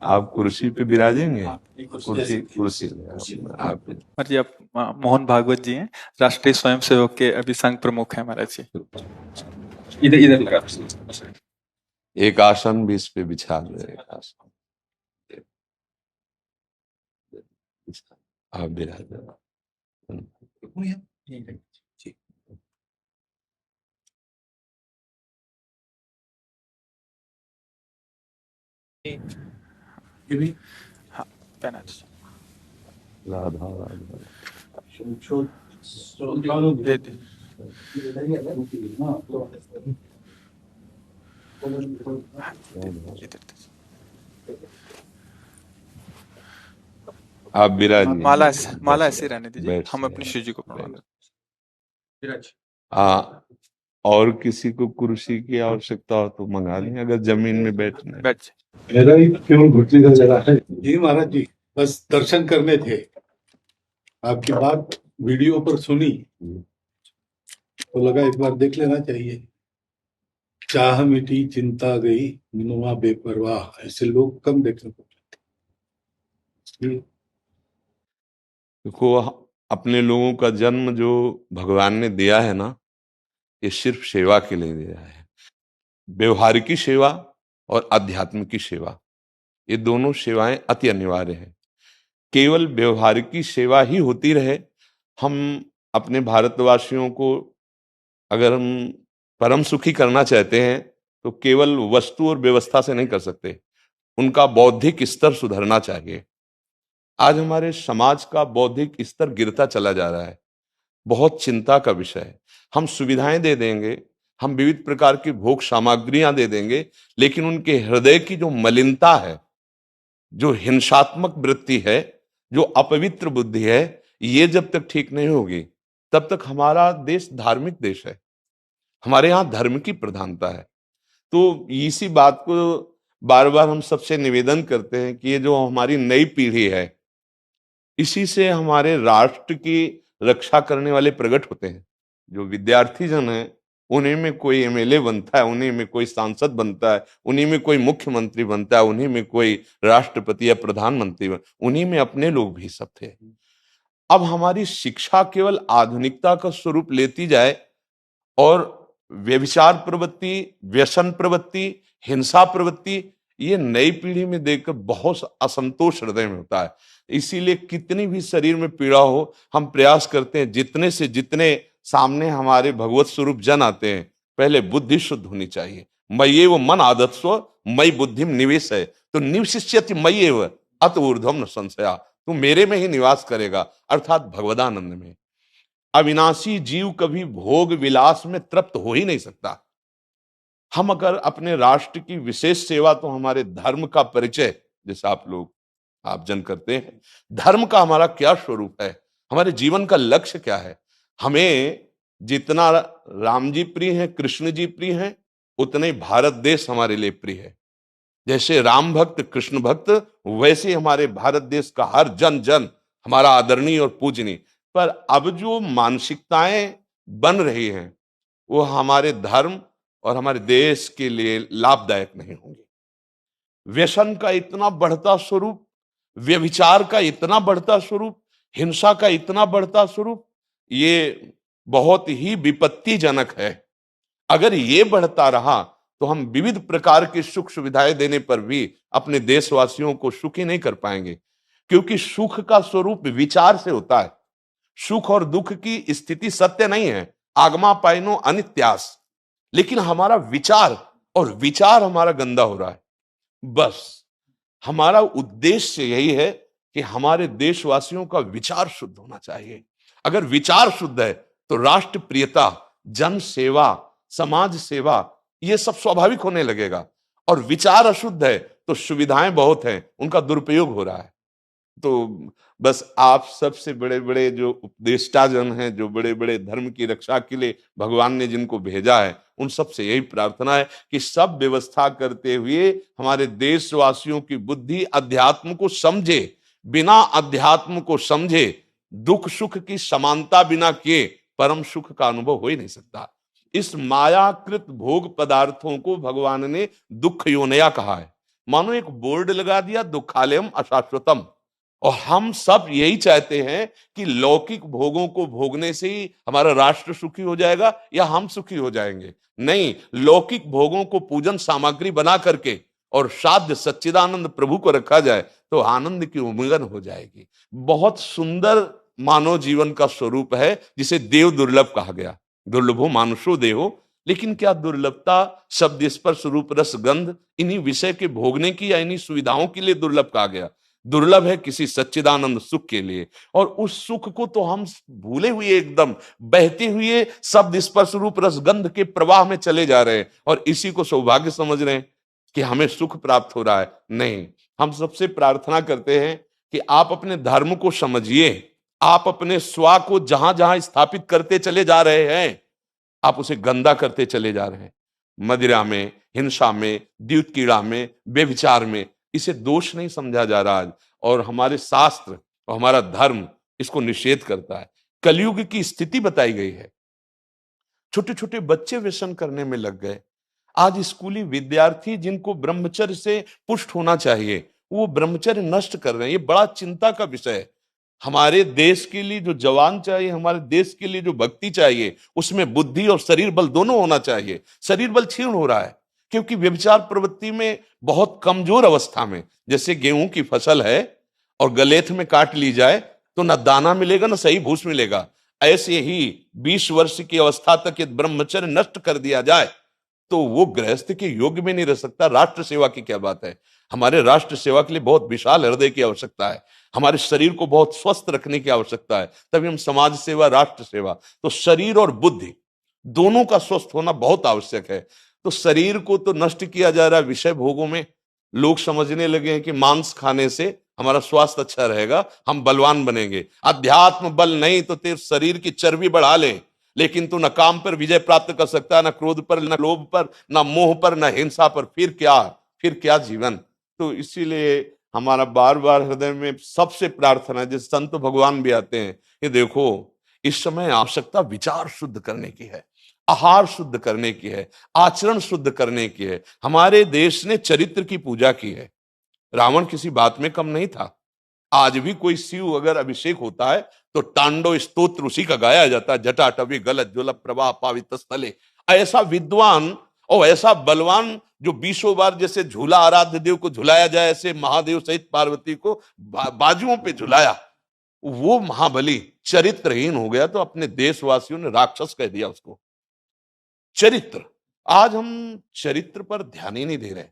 आप कुर्सी पे विराजेंगे। कुर्सी कुर्सी आप जी, आप मोहन भागवत जी हैं, राष्ट्रीय स्वयंसेवक के अभी संघ प्रमुख हैं महाराज जी। इधर इधर लगा एक आसन भी इस पे बिछा दो। एक आसन आप विराज। हाँ, पहना राधा राधा। दे दे। इधर आप विराजिए। माला ऐसे रहने दीजिए, बैठ हम जाइए। अपनी शिव जी को प्रणाम और किसी को कुर्सी की आवश्यकता हो तो मंगा लें, अगर जमीन में बैठना है। बैठ मेरा ही केवल घुटने का जगह है जी महाराज जी, बस दर्शन करने थे। आपकी बात वीडियो पर सुनी तो लगा एक बार देख लेना चाहिए। चाह मिटी चिंता गई मिनुआ बेपरवाह, ऐसे लोग कम देखने को मिलते। देखो, अपने लोगों का जन्म जो भगवान ने दिया है ना, ये सिर्फ सेवा के लिए दिया है। व्यवहारिकी सेवा और आध्यात्म की सेवा, ये दोनों सेवाएं अति अनिवार्य है। केवल व्यवहारिकी सेवा ही होती रहे, हम अपने भारतवासियों को अगर हम परम सुखी करना चाहते हैं तो केवल वस्तु और व्यवस्था से नहीं कर सकते, उनका बौद्धिक स्तर सुधरना चाहिए। आज हमारे समाज का बौद्धिक स्तर गिरता चला जा रहा है, बहुत चिंता का विषय है। हम सुविधाएं दे देंगे, हम विविध प्रकार की भोग सामग्रियां दे देंगे, लेकिन उनके हृदय की जो मलिनता है, जो हिंसात्मक वृत्ति है, जो अपवित्र बुद्धि है, ये जब तक ठीक नहीं होगी तब तक हमारा देश धार्मिक देश है, हमारे यहाँ धर्म की प्रधानता है। तो इसी बात को बार बार हम सबसे निवेदन करते हैं कि ये जो हमारी नई पीढ़ी है, इसी से हमारे राष्ट्र की रक्षा करने वाले प्रकट होते हैं। जो विद्यार्थी जन है, उन्हीं में कोई एमएलए बनता है, उन्हीं में कोई सांसद बनता है, उन्हीं में कोई मुख्यमंत्री बनता है, उन्हीं में कोई राष्ट्रपति या प्रधानमंत्री उन्हीं में अपने लोग भी सब थे। अब हमारी शिक्षा केवल आधुनिकता का स्वरूप लेती जाए और व्यभिचार प्रवृत्ति, व्यसन प्रवृत्ति, हिंसा प्रवृत्ति, ये नई पीढ़ी में देखकर बहुत असंतोष हृदय में होता है। इसीलिए कितनी भी शरीर में पीड़ा हो, हम प्रयास करते हैं जितने से जितने सामने हमारे भगवत स्वरूप जन आते हैं, पहले बुद्धि शुद्ध होनी चाहिए। मय्ये वो मन आदत्स्व मई बुद्धिम निवेश है, तो निवशिष्यति मय्ये वो अत ऊर्ध्वम न संशया, तू मेरे में ही निवास करेगा, अर्थात भगवदानंद में। अविनाशी जीव कभी भोग विलास में तृप्त हो ही नहीं सकता। हम अगर अपने राष्ट्र की विशेष सेवा, तो हमारे धर्म का परिचय जैसे आप जन करते हैं, धर्म का हमारा क्या स्वरूप है, हमारे जीवन का लक्ष्य क्या है। हमें जितना राम जी प्रिय हैं, कृष्ण जी प्रिय हैं, उतने ही भारत देश हमारे लिए प्रिय है। जैसे राम भक्त कृष्ण भक्त, वैसे ही हमारे भारत देश का हर जन जन हमारा आदरणीय और पूजनीय। पर अब जो मानसिकताएं बन रही हैं, वो हमारे धर्म और हमारे देश के लिए लाभदायक नहीं होंगी। व्यसन का इतना बढ़ता स्वरूप, व्यभिचार का इतना बढ़ता स्वरूप, हिंसा का इतना बढ़ता स्वरूप, ये बहुत ही विपत्तिजनक है। अगर ये बढ़ता रहा तो हम विविध प्रकार की सुख सुविधाएं देने पर भी अपने देशवासियों को सुखी नहीं कर पाएंगे, क्योंकि सुख का स्वरूप विचार से होता है। सुख और दुख की स्थिति सत्य नहीं है, आगमा पाइनो अनित्यास, लेकिन हमारा विचार, और विचार हमारा गंदा हो रहा है। बस हमारा उद्देश्य यही है कि हमारे देशवासियों का विचार शुद्ध होना चाहिए। अगर विचार शुद्ध है तो राष्ट्र प्रियता, जन सेवा, समाज सेवा, ये सब स्वाभाविक होने लगेगा। और विचार अशुद्ध है तो सुविधाएं बहुत हैं, उनका दुरुपयोग हो रहा है। तो बस आप सबसे बड़े बड़े जो उपदेष्टा जन हैं, जो बड़े बड़े धर्म की रक्षा के लिए भगवान ने जिनको भेजा है, उन सबसे यही प्रार्थना है कि सब व्यवस्था करते हुए हमारे देशवासियों की बुद्धि अध्यात्म को समझे। बिना अध्यात्म को समझे दुख सुख की समानता बिना किए परम सुख का अनुभव हो ही नहीं सकता। इस मायाकृत भोग पदार्थों को भगवान ने दुख योनया कहा है। मानो एक बोर्ड लगा दिया, दुखालयम अशाश्वतम। और हम सब यही चाहते हैं कि लौकिक भोगों को भोगने से ही हमारा राष्ट्र सुखी हो जाएगा या हम सुखी हो जाएंगे। नहीं, लौकिक भोगों को पूजन सामग्री बना करके और साध्य सच्चिदानंद प्रभु को रखा जाए तो आनंद की उमंगन हो जाएगी। बहुत सुंदर मानव जीवन का स्वरूप है, जिसे देव दुर्लभ कहा गया। दुर्लभो मानुषो देहो। लेकिन क्या दुर्लभता शब्द स्पर्श रूप रस गंध इन्हीं विषय के भोगने की या इन्हीं सुविधाओं के लिए दुर्लभ कहा गया? दुर्लभ है किसी सच्चिदानंद सुख के लिए। और उस सुख को तो हम भूले हुए, एकदम बहते हुए शब्द स्पर्श रूप रसगंध के प्रवाह में चले जा रहे हैं और इसी को सौभाग्य समझ रहे हैं कि हमें सुख प्राप्त हो रहा है। नहीं, हम सबसे प्रार्थना करते हैं कि आप अपने धर्म को समझिए। आप अपने स्वा को जहां जहां स्थापित करते चले जा रहे हैं, आप उसे गंदा करते चले जा रहे हैं। मदिरा में, हिंसा में, द्यूत कीड़ा में, व्यभिचार में। इसे दोष नहीं समझा जा रहा आज, और हमारे शास्त्र और हमारा धर्म इसको निषेध करता है। कलयुग की स्थिति बताई गई है। छोटे छोटे बच्चे व्यसन करने में लग गए। आज स्कूली विद्यार्थी जिनको ब्रह्मचर्य से पुष्ट होना चाहिए, वो ब्रह्मचर्य नष्ट कर रहे हैं। ये बड़ा चिंता का विषय है। हमारे देश के लिए जो जवान चाहिए, हमारे देश के लिए जो भक्ति चाहिए, उसमें बुद्धि और शरीर बल दोनों होना चाहिए। शरीर बल क्षीण हो रहा है क्योंकि व्यभिचार प्रवृत्ति में बहुत कमजोर अवस्था में, जैसे गेहूं की फसल है और गलेथ में काट ली जाए तो न दाना मिलेगा न सही भूस मिलेगा, ऐसे ही 20 वर्ष की अवस्था तक यदि ब्रह्मचर्य नष्ट कर दिया जाए तो वो गृहस्थ के योग्य में नहीं रह सकता। राष्ट्र सेवा की क्या बात है। हमारे राष्ट्र सेवा के लिए बहुत विशाल हृदय की आवश्यकता है। हमारे शरीर को बहुत स्वस्थ रखने की आवश्यकता है, तभी हम समाज सेवा, राष्ट्र सेवा। तो शरीर और बुद्धि दोनों का स्वस्थ होना बहुत आवश्यक है। तो शरीर को तो नष्ट किया जा रहा है विषय भोगों में। लोग समझने लगे हैं कि मांस खाने से हमारा स्वास्थ्य अच्छा रहेगा, हम बलवान बनेंगे। अध्यात्म बल नहीं तो तेरे शरीर की चर्बी बढ़ा ले, लेकिन तू न काम पर विजय प्राप्त कर सकता, न क्रोध पर, न लोभ पर, न मोह पर, न हिंसा पर। फिर क्या जीवन। तो इसीलिए हमारा बार बार हृदय में सबसे प्रार्थना है, जिस संत भगवान भी आते हैं, ये देखो इस समय आवश्यकता विचार शुद्ध करने की है, आहार शुद्ध करने की है, आचरण शुद्ध करने की है। हमारे देश ने चरित्र की पूजा की है। रावण किसी बात में कम नहीं था। आज भी कोई शिव अगर अभिषेक होता है तो तांडव स्तोत्र उसी का गाया जाता है। जटाटवी गलत ज्वल प्रवाह पावित स्थले। ऐसा विद्वान और ऐसा बलवान जो 20 बार जैसे झूला आराध्य देव को झुलाया जाए, ऐसे महादेव सहित पार्वती को बाजुओं पे झुलाया, वो महाबली चरित्रहीन हो गया तो अपने देशवासियों ने राक्षस कह दिया उसको। चरित्र, आज हम चरित्र पर ध्यान ही नहीं दे रहे।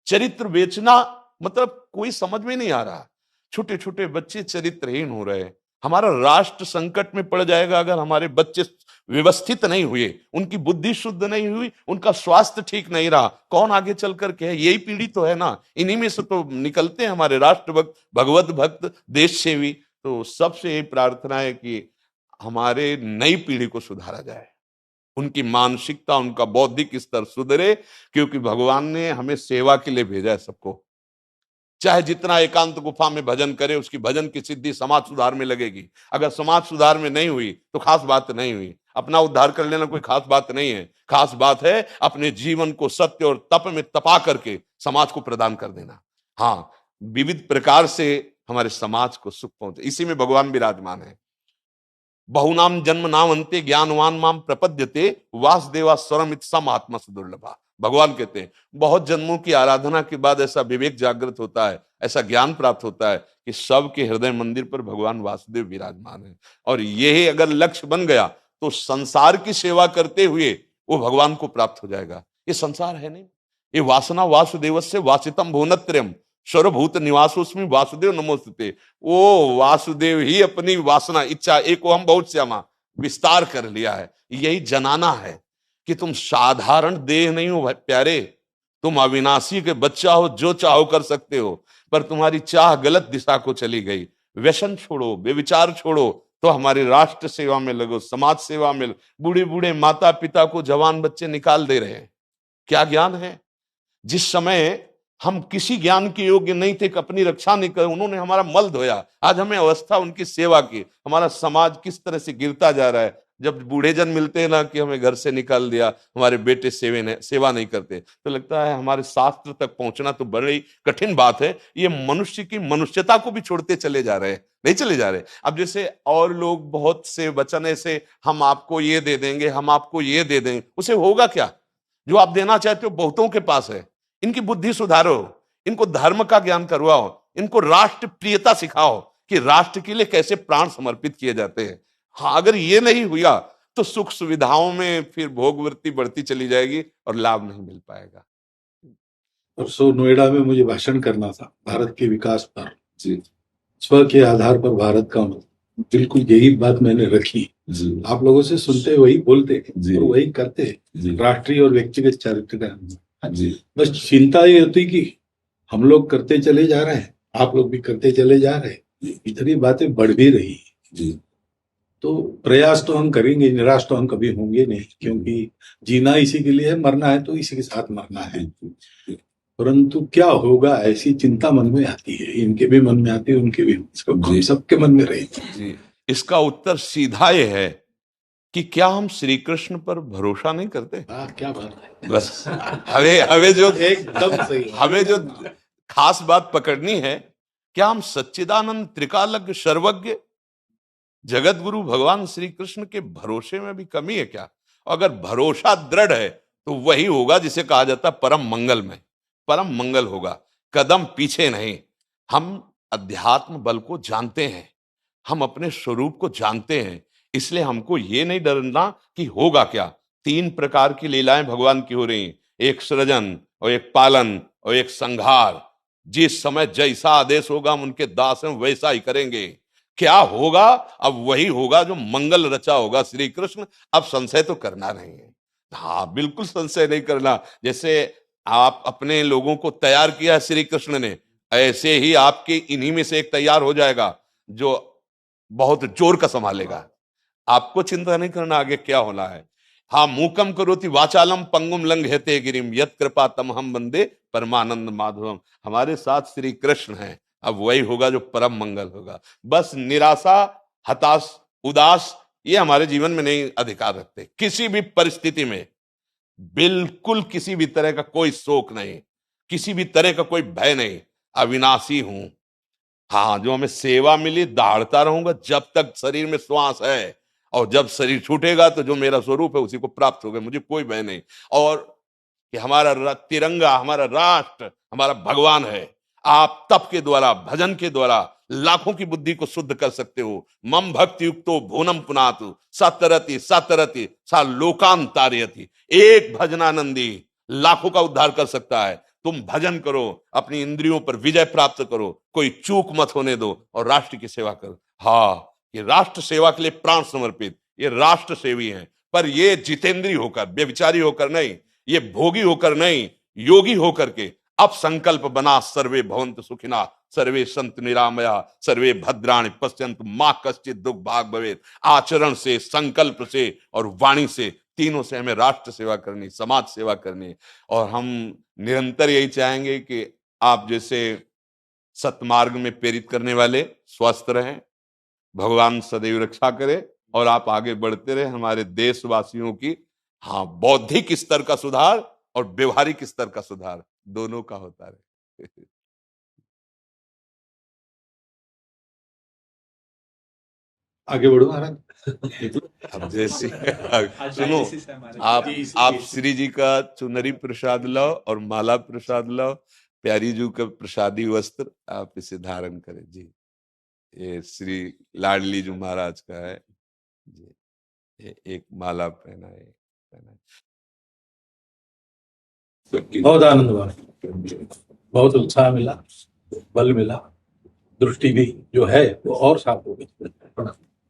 चरित्र बेचना मतलब कोई समझ में नहीं आ रहा। छोटे छोटे बच्चे चरित्रहीन हो रहे हैं। हमारा राष्ट्र संकट में पड़ जाएगा अगर हमारे बच्चे व्यवस्थित नहीं हुए, उनकी बुद्धि शुद्ध नहीं हुई, उनका स्वास्थ्य ठीक नहीं रहा। कौन आगे चल कर के है? यही पीढ़ी तो है ना, इन्हीं में से तो निकलते हैं हमारे राष्ट्र भक्त, भगवत भक्त, देश सेवी। तो सबसे यही प्रार्थना है कि हमारे नई पीढ़ी को सुधारा जाए, उनकी मानसिकता, उनका बौद्धिक स्तर सुधरे, क्योंकि भगवान ने हमें सेवा के लिए भेजा है सबको। चाहे जितना एकांत गुफा में भजन करे, उसकी भजन की सिद्धि समाज सुधार में लगेगी। अगर समाज सुधार में नहीं हुई तो खास बात नहीं हुई। अपना उद्धार कर लेना कोई खास बात नहीं है। खास बात है अपने जीवन को सत्य और तप में तपा करके समाज को प्रदान कर देना। हाँ, विविध प्रकार से हमारे समाज को सुख पहुंचे, इसी में भगवान विराजमान है। बहुनाम जन्म नाम अंते ज्ञानवान माम प्रपद्यते वासुदेवा स्वरम इत सम आत्मा सुदुर्लभा। भगवान कहते हैं बहुत जन्मों की आराधना के बाद ऐसा विवेक जागृत होता है, ऐसा ज्ञान प्राप्त होता है कि सबके हृदय मंदिर पर भगवान वासुदेव विराजमान है। और यही अगर लक्ष्य बन गया तो संसार की सेवा करते हुए वो भगवान को प्राप्त हो जाएगा। ये संसार है नहीं, ये वासना वासुदेवस्य वासितम भुवनत्रयम् सर्वभूत निवासोस्मि वासुदेव नमोस्तुते। वो वासुदेव ही अपनी वासना, इच्छा, एक हम बहुत श्यामा विस्तार कर लिया है। यही जनाना है कि तुम साधारण देह नहीं हो प्यारे, तुम अविनाशी के बच्चा हो, जो चाहो कर सकते हो। पर तुम्हारी चाह गलत दिशा को चली गई। व्यसन छोड़ो, व्यभिचार छोड़ो, तो हमारी राष्ट्र सेवा में लगो, समाज सेवा में। बूढ़े बूढ़े माता पिता को जवान बच्चे निकाल दे रहे हैं। क्या ज्ञान है? जिस समय हम किसी ज्ञान के योग्य नहीं थे, अपनी रक्षा नहीं कर, उन्होंने हमारा मल धोया। आज हमें अवस्था उनकी सेवा की। हमारा समाज किस तरह से गिरता जा रहा है। जब बूढ़े जन मिलते हैं ना कि हमें घर से निकाल दिया, हमारे बेटे सेवा नहीं करते, तो लगता है हमारे शास्त्र तक पहुंचना तो बड़ी कठिन बात है। ये मनुष्य की मनुष्यता को भी छोड़ते चले जा रहे हैं, नहीं चले जा रहे। अब जैसे और लोग बहुत से वचन ऐसे, हम आपको ये दे देंगे, हम आपको ये दे देंगे, उसे होगा क्या? जो आप देना चाहते हो बहुतों के पास है। इनकी बुद्धि सुधारो, इनको धर्म का ज्ञान करवाओ, इनको राष्ट्र प्रियता सिखाओ कि राष्ट्र के लिए कैसे प्राण समर्पित किए जाते हैं। हाँ, अगर ये नहीं हुआ तो सुख सुविधाओं में फिर भोगवृत्ति बढ़ती चली जाएगी और लाभ नहीं मिल पाएगा। परसों नोएडा में मुझे भाषण करना था भारत के विकास पर जी, स्व के आधार पर भारत का मत, बिल्कुल यही बात मैंने रखी जी। आप लोगों से सुनते वही बोलते और वही करते, राष्ट्रीय और व्यक्तिगत चरित्र का जी। बस चिंता ये होती कि हम लोग करते चले जा रहे हैं, आप लोग भी करते चले जा रहे हैं, इतनी बातें बढ़ भी रही जी। तो प्रयास तो हम करेंगे, निराश तो हम कभी होंगे नहीं, क्योंकि जीना इसी के लिए है, मरना है तो इसी के साथ मरना है। परंतु क्या होगा ऐसी चिंता मन में आती है, इनके भी मन में आती है, उनके भी, सबके मन में रहेगी। इसका उत्तर सीधा ये है कि क्या हम श्री कृष्ण पर भरोसा नहीं करते? क्या बात है, बस हमें जो एकदम सही, हमें जो खास बात पकड़नी है, क्या हम सच्चिदानंद त्रिकालज्ञ सर्वज्ञ जगत गुरु भगवान श्री कृष्ण के भरोसे में भी कमी है क्या? अगर भरोसा दृढ़ है तो वही होगा जिसे कहा जाता है परम मंगल में, परम मंगल होगा, कदम पीछे नहीं। हम अध्यात्म बल को जानते हैं, हम अपने स्वरूप को जानते हैं, इसलिए हमको ये नहीं डरना कि होगा क्या। 3 प्रकार की लीलाएं भगवान की हो रही, एक सृजन और एक पालन और एक संहार। जिस समय जैसा आदेश होगा हम उनके दास हैं, वैसा ही करेंगे। क्या होगा? अब वही होगा जो मंगल रचा होगा श्री कृष्ण। अब संशय तो करना नहीं है, हाँ बिल्कुल संशय नहीं करना। जैसे आप अपने लोगों को तैयार किया है श्री कृष्ण ने, ऐसे ही आपके इन्हीं में से एक तैयार हो जाएगा जो बहुत जोर का संभालेगा। आपको चिंता नहीं करना आगे क्या होना है। हाँ, मूकम करोति वाचालम पंगुम लंघयते गिरिम यत् कृपा तमहम वंदे परमानंद माधवम। हमारे साथ श्री कृष्ण हैं, अब वही होगा जो परम मंगल होगा। बस निराशा, हताश, उदास ये हमारे जीवन में नहीं अधिकार रखते। किसी भी परिस्थिति में बिल्कुल किसी भी तरह का कोई शोक नहीं, किसी भी तरह का कोई भय नहीं। अविनाशी हूं, हाँ जो हमें सेवा मिली दहाड़ता रहूंगा जब तक शरीर में श्वास है, और जब शरीर छूटेगा तो जो मेरा स्वरूप है उसी को प्राप्त होगा, मुझे कोई भय नहीं। और कि हमारा तिरंगा, हमारा राष्ट्र, हमारा भगवान है। आप तप के द्वारा, भजन के द्वारा लाखों की बुद्धि को शुद्ध कर सकते हो। मम भक्ति युक्तो भुवनम पुनातु सतरति सतरति सा लोकान तारयति। एक भजनानंदी लाखों का उद्धार कर सकता है। तुम भजन करो, अपनी इंद्रियों पर विजय प्राप्त करो, कोई चूक मत होने दो और राष्ट्र की सेवा करो। हाँ, ये राष्ट्र सेवा के लिए प्राण समर्पित, ये राष्ट्र सेवी हैं। पर ये जितेंद्रीय होकर, व्यभिचारी होकर नहीं, ये भोगी होकर नहीं, योगी होकर के अब संकल्प बना, सर्वे भवन्तु सुखिना सर्वे सन्तु निरामया सर्वे भद्राणि पश्यन्तु मां कश्चित् दुख भाग भवेत्। आचरण से, संकल्प से और वाणी से, तीनों से हमें राष्ट्र सेवा करनी, समाज सेवा करनी। और हम निरंतर यही चाहेंगे कि आप जैसे सतमार्ग में प्रेरित करने वाले स्वस्थ रहें, भगवान सदैव रक्षा करे और आप आगे बढ़ते रहे। हमारे देशवासियों की हाँ बौद्धिक स्तर का सुधार और व्यवहारिक स्तर का सुधार दोनों का होता रहे। आगे बढ़ो महाराज। अब जैसे सुनो, आप श्री जी का चुनरी प्रसाद लाओ और माला प्रसाद लाओ, प्यारी जी का प्रसादी वस्त्र आप इसे धारण करें जी। ये श्री लाडली जी महाराज का है जी, ये एक माला पहनाए। बहुत आनंद हुआ, बहुत उत्साह मिला, बल मिला, दृष्टि भी जो है वो और साफ हो गई।